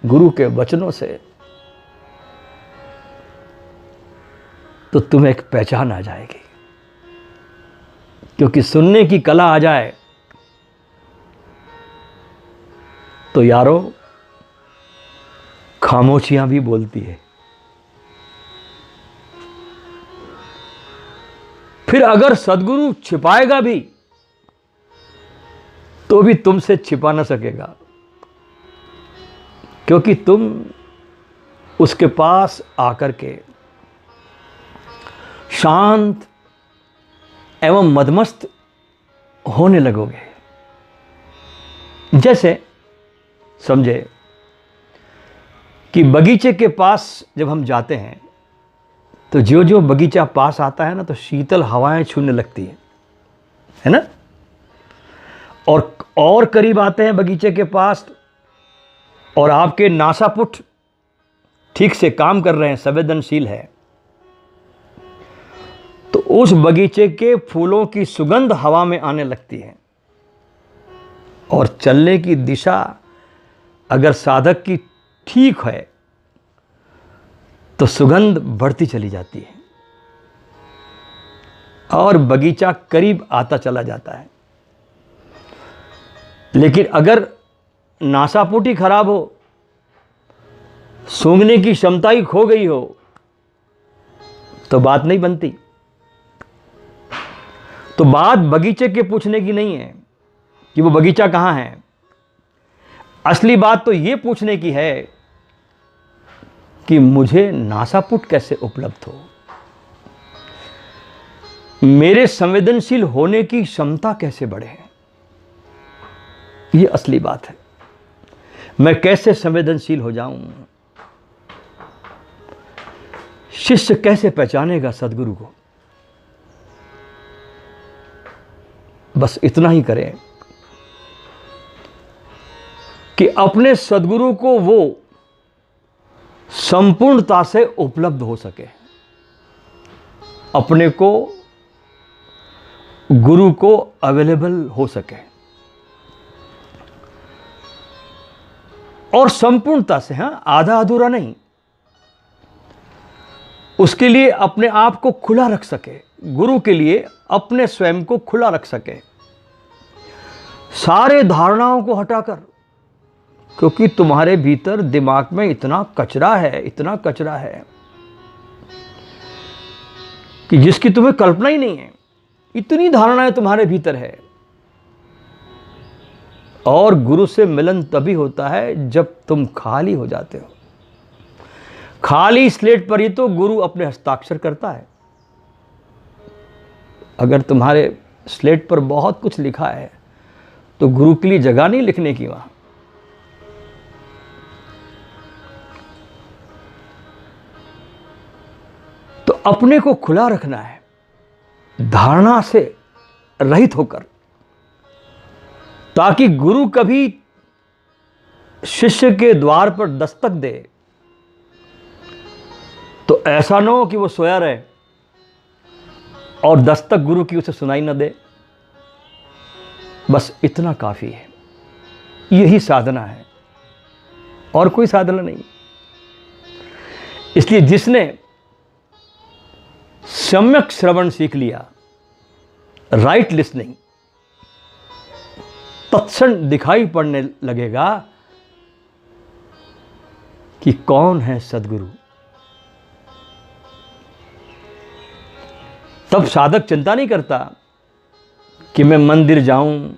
A: गुरु के वचनों से, तो तुम्हें एक पहचान आ जाएगी। क्योंकि सुनने की कला आ जाए तो यारो खामोशियां भी बोलती है। फिर अगर सद्गुरु छिपाएगा भी तो भी तुमसे छिपा ना सकेगा, क्योंकि तुम उसके पास आकर के शांत एवं मदमस्त होने लगोगे। जैसे समझे कि बगीचे के पास जब हम जाते हैं तो जो जो बगीचा पास आता है ना, तो शीतल हवाएं छूने लगती है ना। और करीब आते हैं बगीचे के पास और आपके नासापुट ठीक से काम कर रहे हैं, संवेदनशील है, तो उस बगीचे के फूलों की सुगंध हवा में आने लगती है। और चलने की दिशा अगर साधक की ठीक है तो सुगंध बढ़ती चली जाती है और बगीचा करीब आता चला जाता है। लेकिन अगर नासापुटी खराब हो, सूंघने की क्षमता ही खो गई हो, तो बात नहीं बनती। तो बात बगीचे के पूछने की नहीं है कि वो बगीचा कहाँ है। असली बात तो ये पूछने की है कि मुझे नासापुट कैसे उपलब्ध हो, मेरे संवेदनशील होने की क्षमता कैसे बढ़े। ये असली बात है। मैं कैसे संवेदनशील हो जाऊं, शिष्य कैसे पहचानेगा सद्गुरु को। बस इतना ही करें कि अपने सद्गुरु को वो संपूर्णता से उपलब्ध हो सके, अपने को गुरु को अवेलेबल हो सके और संपूर्णता से, हाँ, आधा अधूरा नहीं। उसके लिए अपने आप को खुला रख सके, गुरु के लिए अपने स्वयं को खुला रख सके, सारे धारणाओं को हटाकर। क्योंकि तुम्हारे भीतर दिमाग में इतना कचरा है, इतना कचरा है कि जिसकी तुम्हें कल्पना ही नहीं है। इतनी धारणाएं तुम्हारे भीतर है। और गुरु से मिलन तभी होता है जब तुम खाली हो जाते हो। खाली स्लेट पर ही तो गुरु अपने हस्ताक्षर करता है। अगर तुम्हारे स्लेट पर बहुत कुछ लिखा है तो गुरु के लिए जगह नहीं लिखने की वहां। तो अपने को खुला रखना है, धारणा से रहित होकर, ताकि गुरु कभी शिष्य के द्वार पर दस्तक दे तो ऐसा ना हो कि वो सोया रहे और दस्तक गुरु की उसे सुनाई न दे। बस इतना काफी है। यही साधना है और कोई साधना नहीं। इसलिए जिसने सम्यक श्रवण सीख लिया, राइट लिसनिंग, तत्क्षण दिखाई पड़ने लगेगा कि कौन है सद्गुरु। तब साधक चिंता नहीं करता कि मैं मंदिर जाऊं,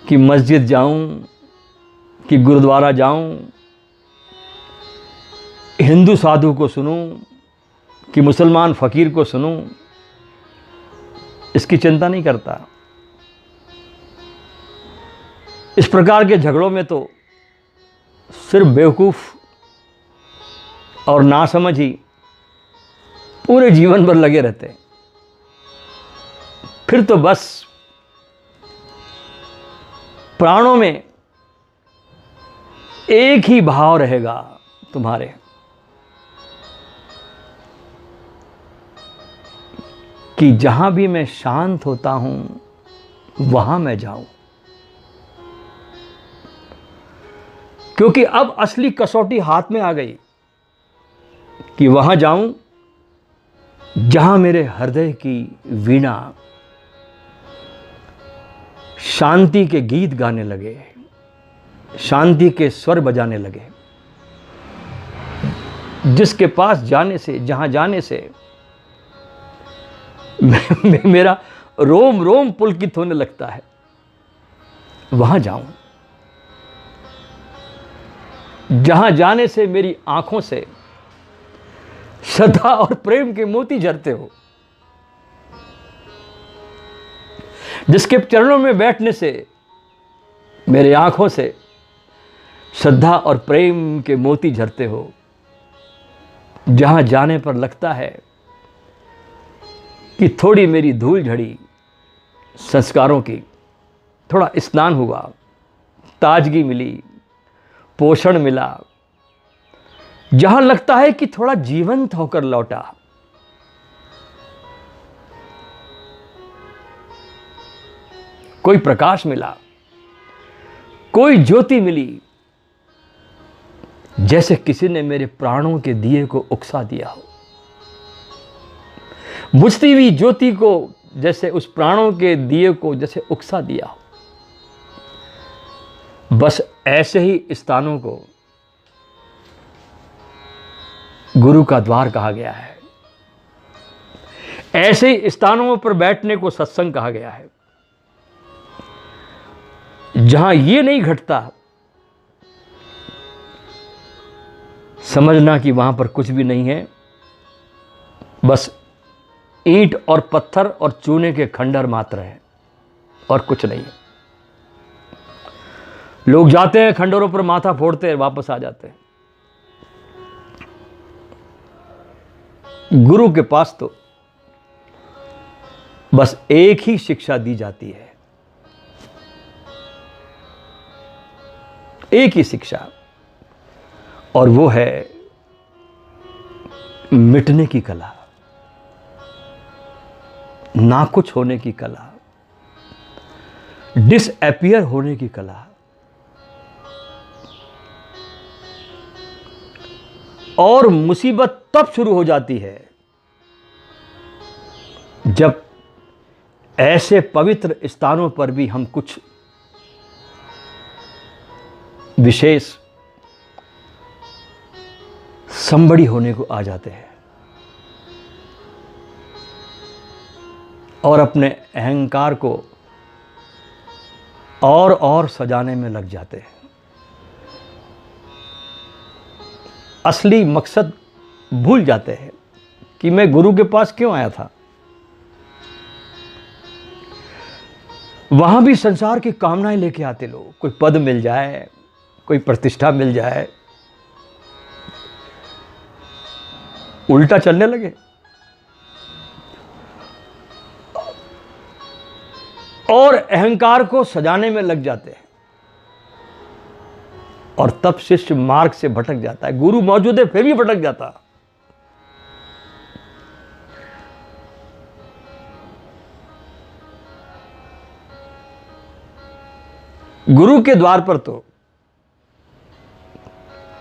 A: कि मस्जिद जाऊं, कि गुरुद्वारा जाऊं, हिंदू साधु को सुनूं, कि मुसलमान फकीर को सुनूं। इसकी चिंता नहीं करता। इस प्रकार के झगड़ों में तो सिर्फ बेवकूफ और नासमझ ही पूरे जीवन भर लगे रहते। फिर तो बस प्राणों में एक ही भाव रहेगा तुम्हारे कि जहां भी मैं शांत होता हूं वहां मैं जाऊं, क्योंकि अब असली कसौटी हाथ में आ गई कि वहां जाऊं जहां मेरे हृदय की वीणा शांति के गीत गाने लगे, शांति के स्वर बजाने लगे, जिसके पास जाने से, जहां जाने से मेरा रोम रोम पुलकित होने लगता है, वहां जाऊं जहां जाने से मेरी आंखों से श्रद्धा और प्रेम के मोती झरते हो, जिसके चरणों में बैठने से मेरे आंखों से श्रद्धा और प्रेम के मोती झरते हो, जहां जाने पर लगता है कि थोड़ी मेरी धूल झड़ी संस्कारों की, थोड़ा स्नान हुआ, ताजगी मिली, पोषण मिला, जहां लगता है कि थोड़ा जीवंत होकर लौटा। कोई प्रकाश मिला, कोई ज्योति मिली, जैसे किसी ने मेरे प्राणों के दिए को उकसा दिया हो। बुझती हुई ज्योति को जैसे उस प्राणों के दिए को जैसे उकसा दिया हो। बस ऐसे ही स्थानों को गुरु का द्वार कहा गया है। ऐसे ही स्थानों पर बैठने को सत्संग कहा गया है। जहां ये नहीं घटता, समझना कि वहां पर कुछ भी नहीं है, बस ईंट और पत्थर और चूने के खंडर मात्र हैं और कुछ नहीं है। लोग जाते हैं, खंडरों पर माथा फोड़ते हैं, वापस आ जाते हैं। गुरु के पास तो बस एक ही शिक्षा दी जाती है, एक ही शिक्षा, और वो है मिटने की कला, ना कुछ होने की कला, डिसअपियर होने की कला। और मुसीबत तब शुरू हो जाती है जब ऐसे पवित्र स्थानों पर भी हम कुछ विशेष संबड़ी होने को आ जाते हैं और अपने अहंकार को और सजाने में लग जाते हैं। असली मकसद भूल जाते हैं कि मैं गुरु के पास क्यों आया था। वहां भी संसार की कामनाएं लेके आते लोग, कोई पद मिल जाए, कोई प्रतिष्ठा मिल जाए, उल्टा चलने लगे और अहंकार को सजाने में लग जाते हैं, और तब शिष्य मार्ग से भटक जाता है। गुरु मौजूद है फिर भी भटक जाता। गुरु के द्वार पर तो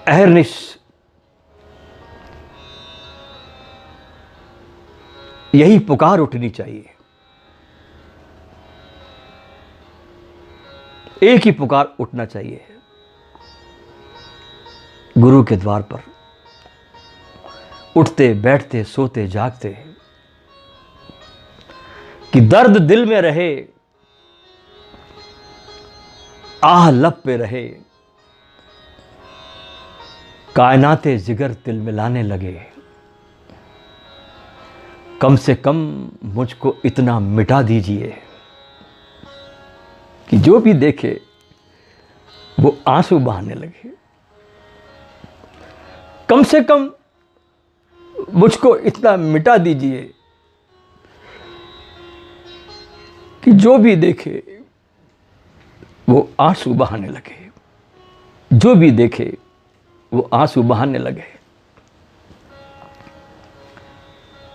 A: अहर्निश यही पुकार उठनी चाहिए, एक ही पुकार उठना चाहिए गुरु के द्वार पर। उठते बैठते सोते जागते कि दर्द दिल में रहे, आह लब पे रहे, कायनाते जिगर तिल मिलाने लगे। कम से कम मुझको इतना मिटा दीजिए कि जो भी देखे वो आंसू बहाने लगे। कम से कम मुझको इतना मिटा दीजिए कि जो भी देखे वो आंसू बहाने लगे, जो भी देखे वो आंसू बहाने लगे।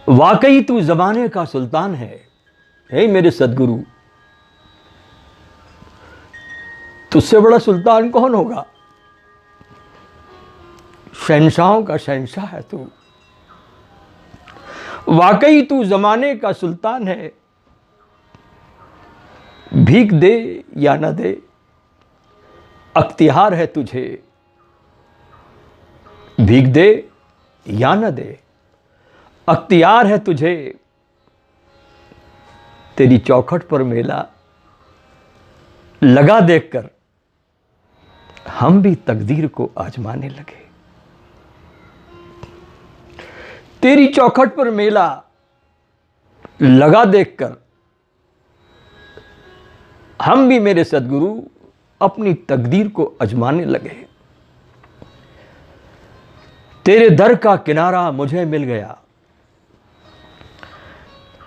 A: वाकई तू जमाने का सुल्तान है। हे मेरे सदगुरु, तुझसे बड़ा सुल्तान कौन होगा? शहंशाहों का शहंशाह है तू। वाकई तू जमाने का सुल्तान है। भीख दे या न दे, अख्तियार है तुझे। भीख दे या न दे, अख्तियार है तुझे। तेरी चौखट पर मेला लगा देखकर हम भी तकदीर को आजमाने लगे। तेरी चौखट पर मेला लगा देखकर हम भी मेरे सदगुरु अपनी तकदीर को आजमाने लगे। तेरे दर का किनारा मुझे मिल गया।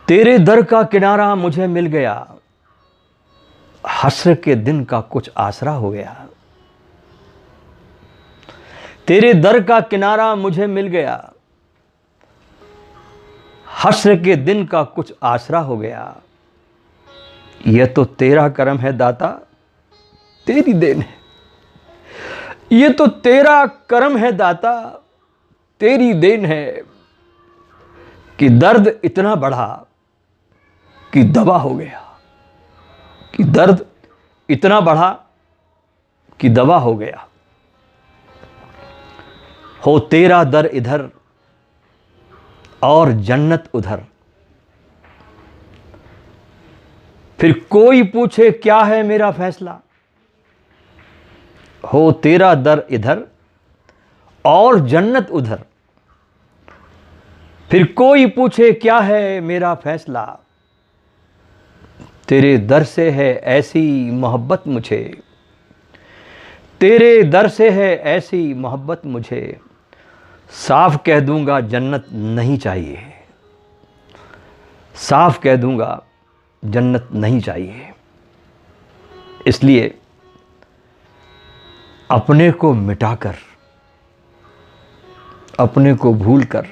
A: तेरे दर का किनारा मुझे मिल गया। हश्र के दिन का कुछ आसरा हो गया। तेरे दर का किनारा मुझे मिल गया। हश्र के दिन का कुछ आसरा हो गया। यह तो तेरा करम है दाता, तेरी देन है। यह तो तेरा करम है दाता, तेरी देन है कि दर्द इतना बढ़ा कि दवा हो गया। कि दर्द इतना बढ़ा कि दवा हो गया। हो तेरा दर इधर और जन्नत उधर। फिर कोई पूछे क्या है मेरा फैसला। हो तेरा दर इधर और जन्नत उधर। फिर कोई पूछे क्या है मेरा फैसला। तेरे दर से है ऐसी मोहब्बत मुझे। तेरे दर से है ऐसी मोहब्बत मुझे। साफ कह दूंगा जन्नत नहीं चाहिए। साफ कह दूंगा जन्नत नहीं चाहिए। इसलिए अपने को मिटाकर, अपने को भूलकर,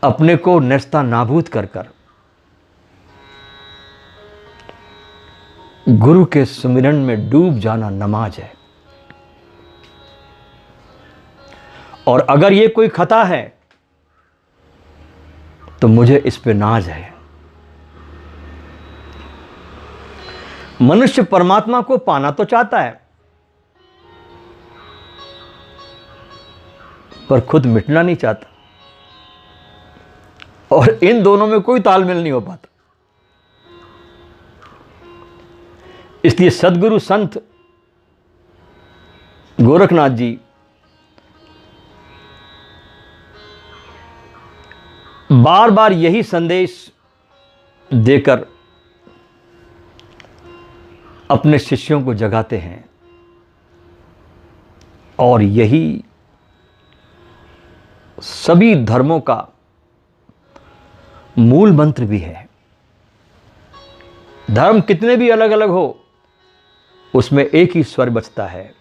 A: अपने को नेस्ता नाबूद कर कर गुरु के सुमिरन में डूब जाना नमाज है। और अगर ये कोई खता है तो मुझे इस पे नाज है। मनुष्य परमात्मा को पाना तो चाहता है पर खुद मिटना नहीं चाहता। और इन दोनों में कोई तालमेल नहीं हो पाता। इसलिए सदगुरु संत गोरखनाथ जी बार बार यही संदेश देकर अपने शिष्यों को जगाते हैं। और यही सभी धर्मों का मूल मंत्र भी है। धर्म कितने भी अलग अलग हो, उसमें एक ही स्वर बचता है।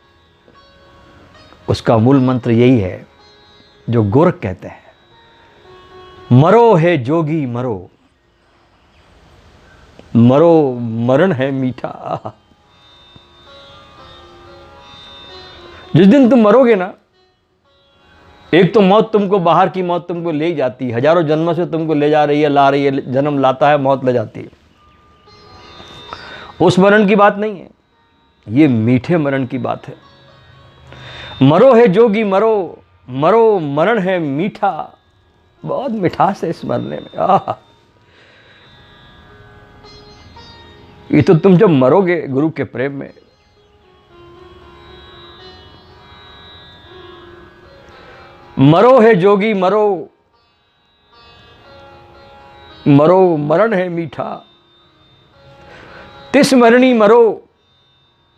A: उसका मूल मंत्र यही है जो गोरख कहते हैं, मरो है जोगी मरो, मरो मरण है मीठा। जिस दिन तुम मरोगे ना, एक तो मौत तुमको, बाहर की मौत तुमको ले जाती है, हजारों जन्मों से तुमको ले जा रही है, ला रही है, जन्म लाता है, मौत ले जाती है। उस मरण की बात नहीं है, ये मीठे मरण की बात है। मरो है जोगी मरो, मरो मरण है मीठा। बहुत मिठास है इस मरने में। ये तो तुम जब मरोगे गुरु के प्रेम में, मरो है जोगी मरो, मरो मरण है मीठा। तिस मरणी मरो,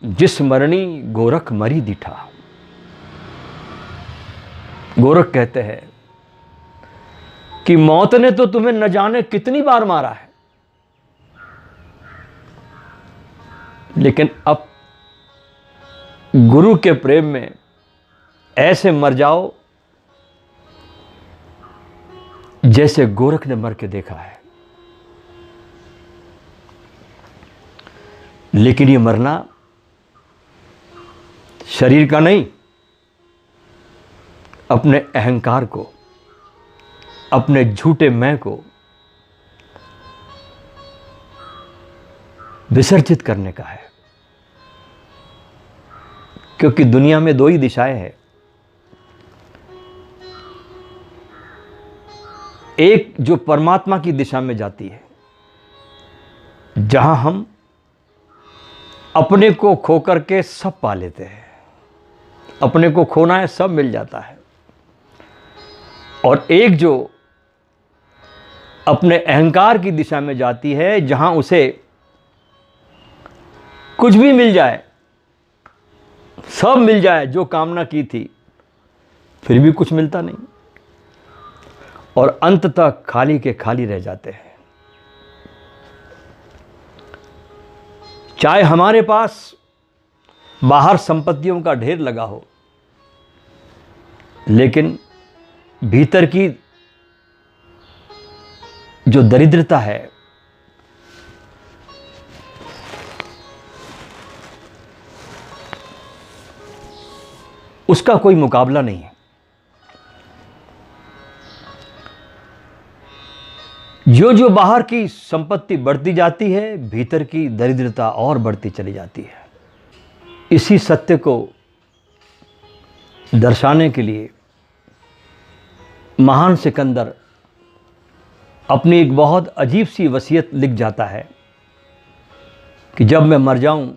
A: जिस मरणी गोरख मरी दिठा। गोरख कहते हैं कि मौत ने तो तुम्हें न जाने कितनी बार मारा है, लेकिन अब गुरु के प्रेम में ऐसे मर जाओ जैसे गोरख ने मर के देखा है। लेकिन ये मरना शरीर का नहीं, अपने अहंकार को, अपने झूठे मैं को विसर्जित करने का है। क्योंकि दुनिया में दो ही दिशाएं हैं, एक जो परमात्मा की दिशा में जाती है, जहां हम अपने को खो करके सब पा लेते हैं। अपने को खोना है, सब मिल जाता है। और एक जो अपने अहंकार की दिशा में जाती है, जहां उसे कुछ भी मिल जाए, सब मिल जाए जो कामना की थी, फिर भी कुछ मिलता नहीं और अंत तक खाली के खाली रह जाते हैं। चाहे हमारे पास बाहर संपत्तियों का ढेर लगा हो, लेकिन भीतर की जो दरिद्रता है, उसका कोई मुकाबला नहीं है। जो बाहर की संपत्ति बढ़ती जाती है, भीतर की दरिद्रता और बढ़ती चली जाती है। इसी सत्य को दर्शाने के लिए महान सिकंदर अपनी एक बहुत अजीब सी वसीयत लिख जाता है कि जब मैं मर जाऊं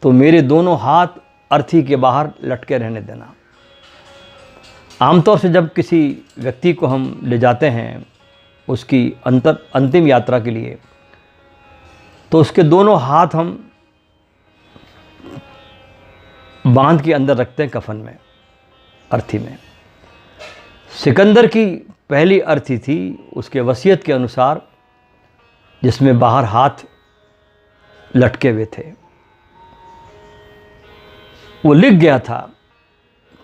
A: तो मेरे दोनों हाथ अर्थी के बाहर लटके रहने देना। आमतौर से जब किसी व्यक्ति को हम ले जाते हैं उसकी अंतिम यात्रा के लिए, तो उसके दोनों हाथ हम बांध के अंदर रखते हैं कफन में, अर्थी में। सिकंदर की पहली अर्थी थी उसके वसीयत के अनुसार, जिसमें बाहर हाथ लटके हुए थे। वो लिख गया था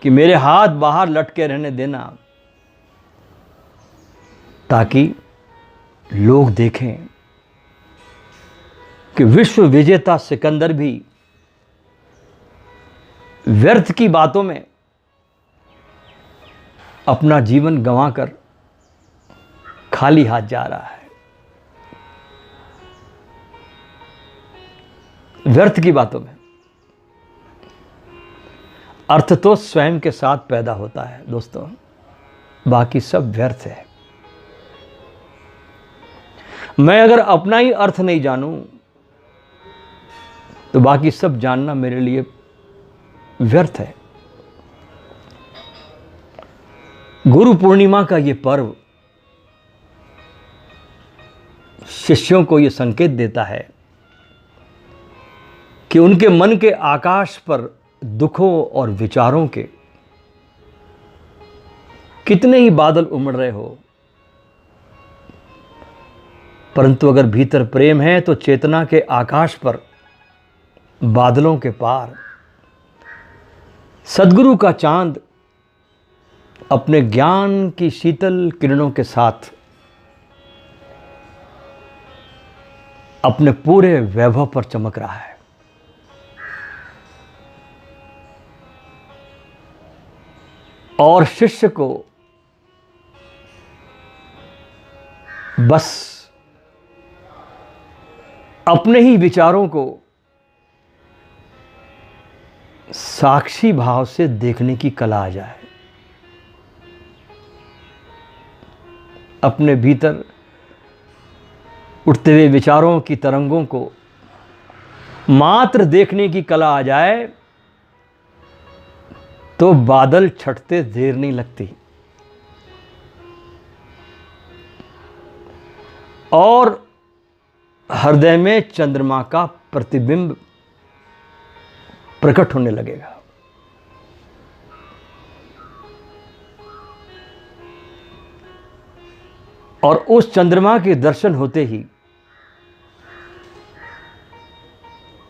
A: कि मेरे हाथ बाहर लटके रहने देना, ताकि लोग देखें कि विश्व विजेता सिकंदर भी व्यर्थ की बातों में अपना जीवन गंवाकर खाली हाथ जा रहा है। व्यर्थ की बातों में अर्थ तो स्वयं के साथ पैदा होता है दोस्तों, बाकी सब व्यर्थ है। मैं अगर अपना ही अर्थ नहीं जानूं तो बाकी सब जानना मेरे लिए व्यर्थ है। गुरु पूर्णिमा का ये पर्व शिष्यों को ये संकेत देता है कि उनके मन के आकाश पर दुखों और विचारों के कितने ही बादल उमड़ रहे हो, परंतु अगर भीतर प्रेम है तो चेतना के आकाश पर बादलों के पार सद्गुरु का चांद अपने ज्ञान की शीतल किरणों के साथ अपने पूरे वैभव पर चमक रहा है। और शिष्य को बस अपने ही विचारों को साक्षी भाव से देखने की कला आ जाए। अपने भीतर उठते हुए विचारों की तरंगों को मात्र देखने की कला आ जाए तो बादल छटते देर नहीं लगती और हृदय में चंद्रमा का प्रतिबिंब प्रकट होने लगेगा। और उस चंद्रमा के दर्शन होते ही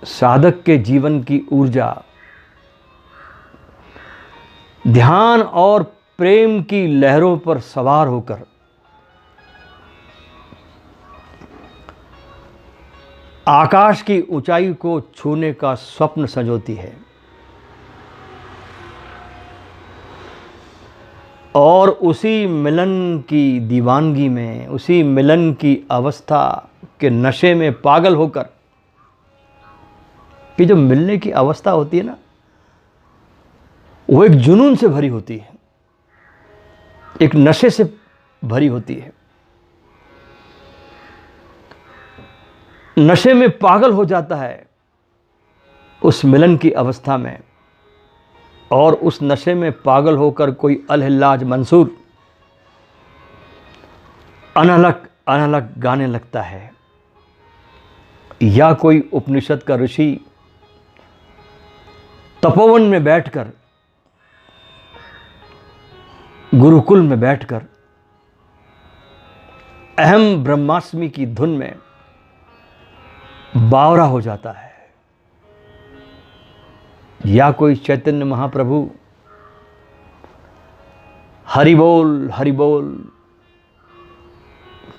A: साधक के जीवन की ऊर्जा ध्यान और प्रेम की लहरों पर सवार होकर आकाश की ऊंचाई को छूने का स्वप्न संजोती है और उसी मिलन की दीवानगी में, उसी मिलन की अवस्था के नशे में पागल होकर, कि जो मिलने की अवस्था होती है ना, वो एक जुनून से भरी होती है, एक नशे से भरी होती है। नशे में पागल हो जाता है उस मिलन की अवस्था में, और उस नशे में पागल होकर कोई अलहिल्लाज मंसूर अनहलक अनहलक गाने लगता है, या कोई उपनिषद का ऋषि तपोवन में बैठकर, गुरुकुल में बैठकर अहम ब्रह्मास्मि की धुन में बावरा हो जाता है, या कोई चैतन्य महाप्रभु हरि बोल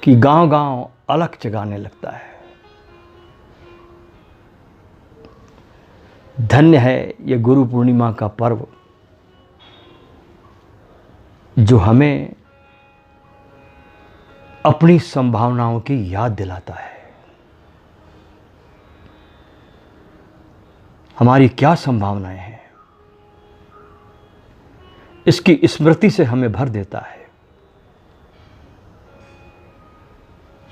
A: कि गांव-गांव अलख जगाने लगता है। धन्य है ये गुरु पूर्णिमा का पर्व, जो हमें अपनी संभावनाओं की याद दिलाता है। हमारी क्या संभावनाएं हैं, इसकी स्मृति से हमें भर देता है।